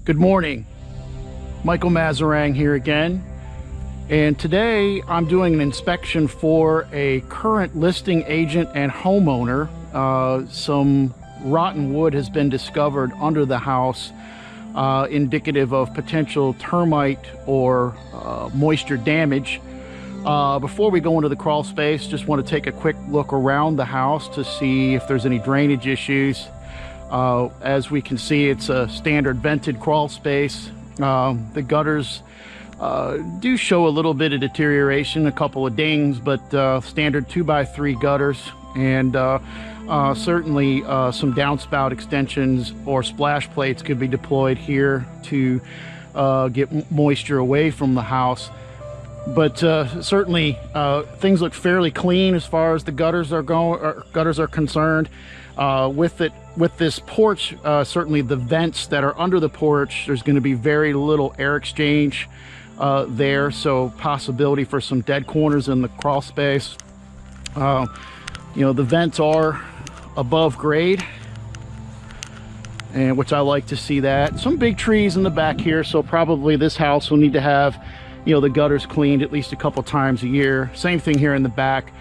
Good morning, Michael Mazarang here again, and today I'm doing an inspection for a current listing agent and homeowner. Some rotten wood has been discovered under the house, indicative of potential termite or moisture damage. Before we go into the crawl space, just want to take a quick look around the house to see if there's any drainage issues. As we can see, it's a standard vented crawl space. The gutters do show a little bit of deterioration, a couple of dings, but standard 2x3 gutters, and certainly some downspout extensions or splash plates could be deployed here to get moisture away from the house. But certainly things look fairly clean as far as the gutters are concerned. With this porch, certainly the vents that are under the porch, there's going to be very little air exchange there, so possibility for some dead corners in the crawl space. You know, the vents are above grade, and which I like to see that. Some big trees in the back here, so probably this house will need to have, you know, the gutters cleaned at least a couple times a year. Same thing here in the back.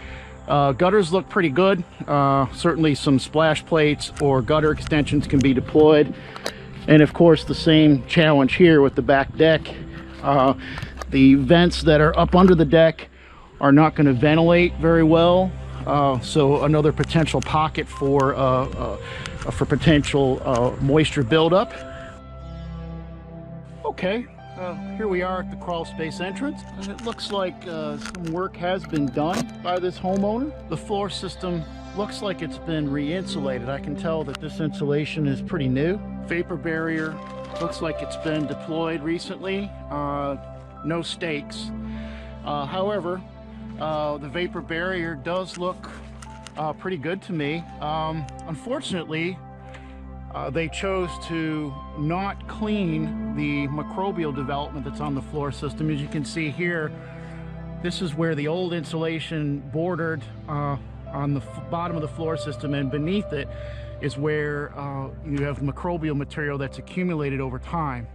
Gutters look pretty good. Certainly some splash plates or gutter extensions can be deployed, and of course the same challenge here with the back deck. The vents that are up under the deck are not going to ventilate very well, so another potential pocket for potential moisture buildup. Okay. Here we are at the crawl space entrance, and it looks like some work has been done by this homeowner. The floor system looks like it's been re-insulated. I can tell that this insulation is pretty new. Vapor barrier looks like it's been deployed recently. No stakes. However, the vapor barrier does look pretty good to me. Unfortunately, they chose to not clean the microbial development that's on the floor system. As you can see here, this is where the old insulation bordered on the bottom of the floor system, and beneath it is where you have microbial material that's accumulated over time.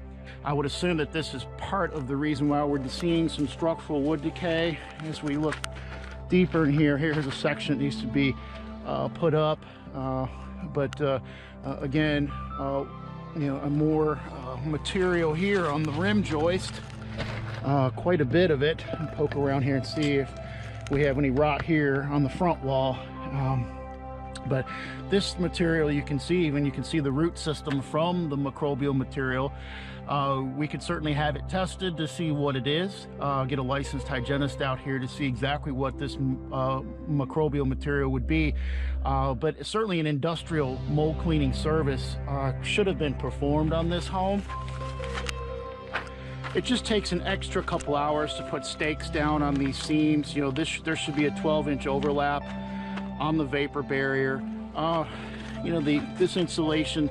I would assume that this is part of the reason why we're seeing some structural wood decay. As we look deeper in here, here's a section that needs to be put up. Again, you know, more material here on the rim joist, quite a bit of it. I'll poke around here and see if we have any rot here on the front wall. But this material, you can see, when you can see the root system from the microbial material, we could certainly have it tested to see what it is, get a licensed hygienist out here to see exactly what this microbial material would be. But certainly an industrial mold cleaning service should have been performed on this home. It just takes an extra couple hours to put stakes down on these seams. You know, there should be a 12-inch overlap on the vapor barrier. You know, this installation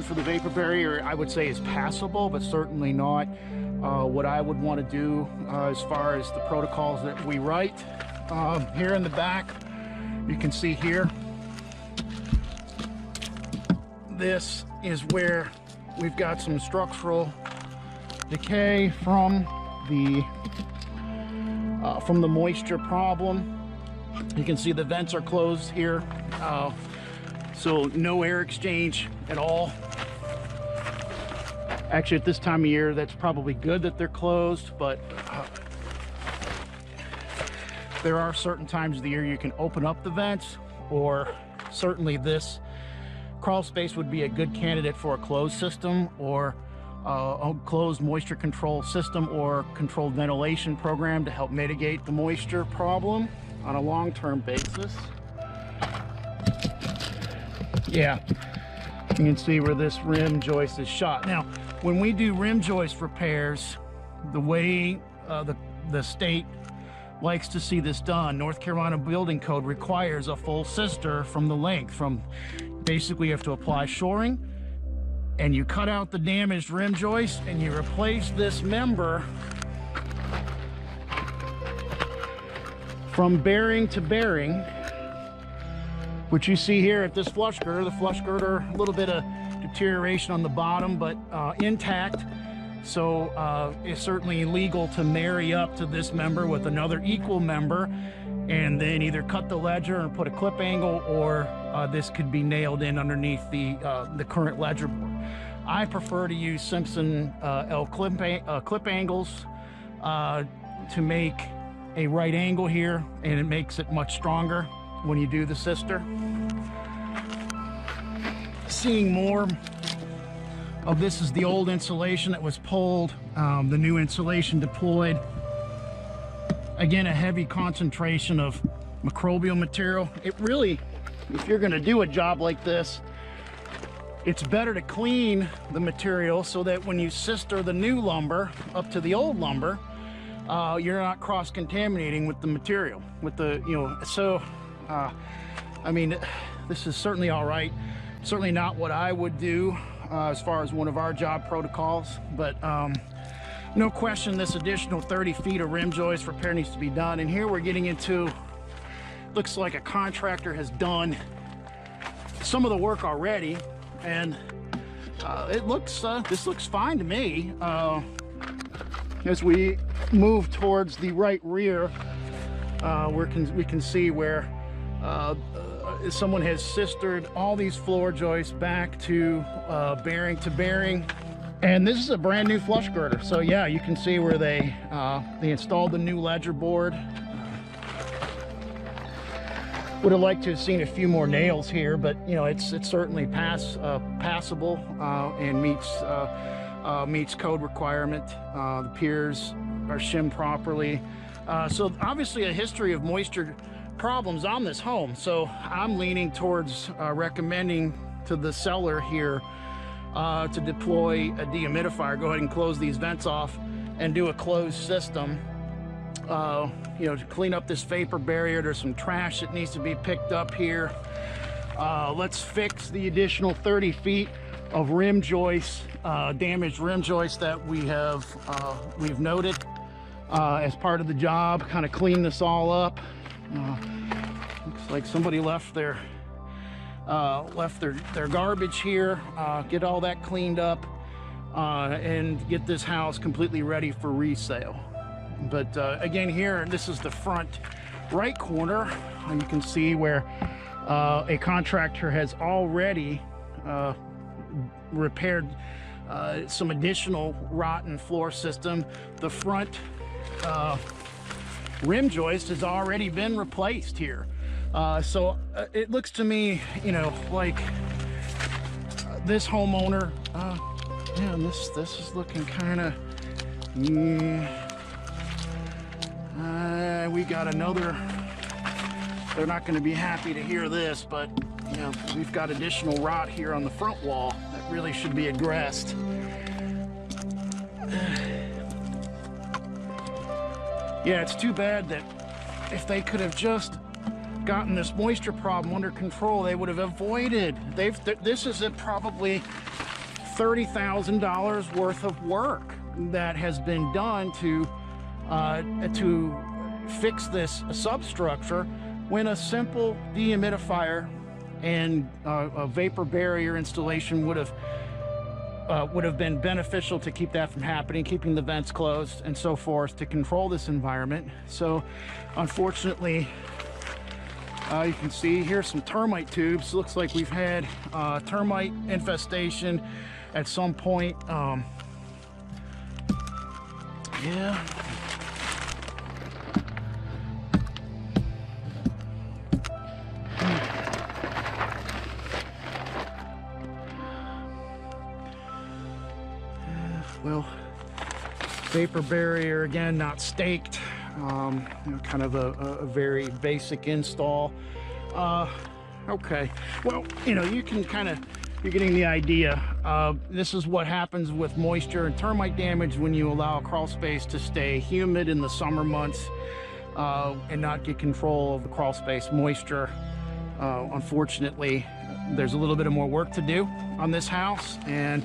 for the vapor barrier, I would say, is passable, but certainly not what I would want to do as far as the protocols that we write. Here in the back, you can see here, this is where we've got some structural decay from the moisture problem. You can see the vents are closed here, so no air exchange at all. Actually, at this time of year, that's probably good that they're closed, but there are certain times of the year you can open up the vents, or certainly this crawl space would be a good candidate for a closed system, or a closed moisture control system, or controlled ventilation program to help mitigate the moisture problem on a long-term basis. Yeah, you can see where this rim joist is shot. Now, when we do rim joist repairs, the way the state likes to see this done, North Carolina Building Code requires a full sister from the length. From basically, you have to apply shoring, and you cut out the damaged rim joist, and you replace this member from bearing to bearing, which you see here at this flush girder. The flush girder, a little bit of deterioration on the bottom, but intact. So it's certainly legal to marry up to this member with another equal member, and then either cut the ledger and put a clip angle, or this could be nailed in underneath the current ledger board. I prefer to use Simpson L clip angles to make a right angle here, and it makes it much stronger when you do the sister. Seeing more of this is the old insulation that was pulled, the new insulation deployed. Again, a heavy concentration of microbial material. It really, if you're going to do a job like this, it's better to clean the material so that when you sister the new lumber up to the old lumber, you're not cross-contaminating with the material, with the, you know, so I mean, this is certainly all right. Certainly not what I would do as far as one of our job protocols, but no question this additional 30 feet of rim joist repair needs to be done. And here we're getting into, looks like a contractor has done some of the work already, and it looks, this looks fine to me. As we move towards the right rear, we can see where someone has sistered all these floor joists back to bearing to bearing. And this is a brand new flush girder. So yeah, you can see where they installed the new ledger board. Would have liked to have seen a few more nails here, but you know, it's certainly passable and meets code requirement. The piers are shimmed properly. So obviously a history of moisture problems on this home. So I'm leaning towards recommending to the seller here to deploy a dehumidifier. Go ahead and close these vents off and do a closed system, you know, to clean up this vapor barrier. There's some trash that needs to be picked up here. Let's fix the additional 30 feet of rim joists, damaged rim joists that we've noted as part of the job. Kind of clean this all up. Looks like somebody left their garbage here. Get all that cleaned up and get this house completely ready for resale. But again, here, this is the front right corner. You can see where a contractor has already repaired some additional rotten floor system. The front rim joist has already been replaced here. So it looks to me, you know, like this homeowner, yeah, this is looking kind of, we got another, they're not going to be happy to hear this, but you know, we've got additional rot here on the front wall that really should be addressed. Yeah, it's too bad that if they could have just gotten this moisture problem under control, they would have avoided. This is probably $30,000 worth of work that has been done to fix this substructure, when a simple dehumidifier and a vapor barrier installation would have been beneficial to keep that from happening, keeping the vents closed and so forth to control this environment. So unfortunately, you can see here some termite tubes. Looks like we've had termite infestation at some point. Yeah. Well, vapor barrier again, not staked. You know, kind of a very basic install. Okay, well, you know, you can kind of, you're getting the idea. This is what happens with moisture and termite damage when you allow a crawl space to stay humid in the summer months and not get control of the crawl space moisture. Unfortunately, there's a little bit of more work to do on this house, and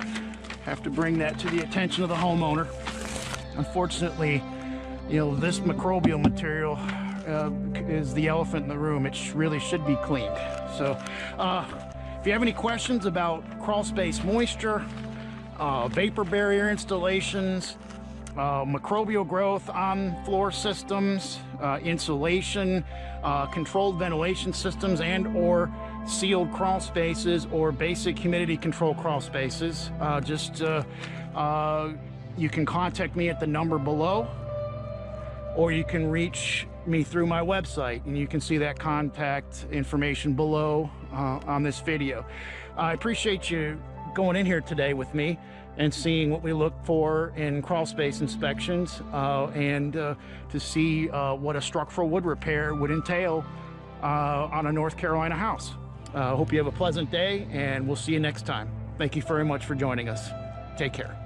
have to bring that to the attention of the homeowner. Unfortunately, you know, this microbial material is the elephant in the room. It really should be cleaned. So If you have any questions about crawl space moisture, vapor barrier installations, microbial growth on floor systems, insulation, controlled ventilation systems, and or sealed crawl spaces, or basic humidity control crawl spaces, you can contact me at the number below, or you can reach me through my website, and you can see that contact information below on this video. I appreciate you going in here today with me and seeing what we look for in crawl space inspections, and to see what a structural wood repair would entail on a North Carolina house. Hope you have a pleasant day, and we'll see you next time. Thank you very much for joining us. Take care.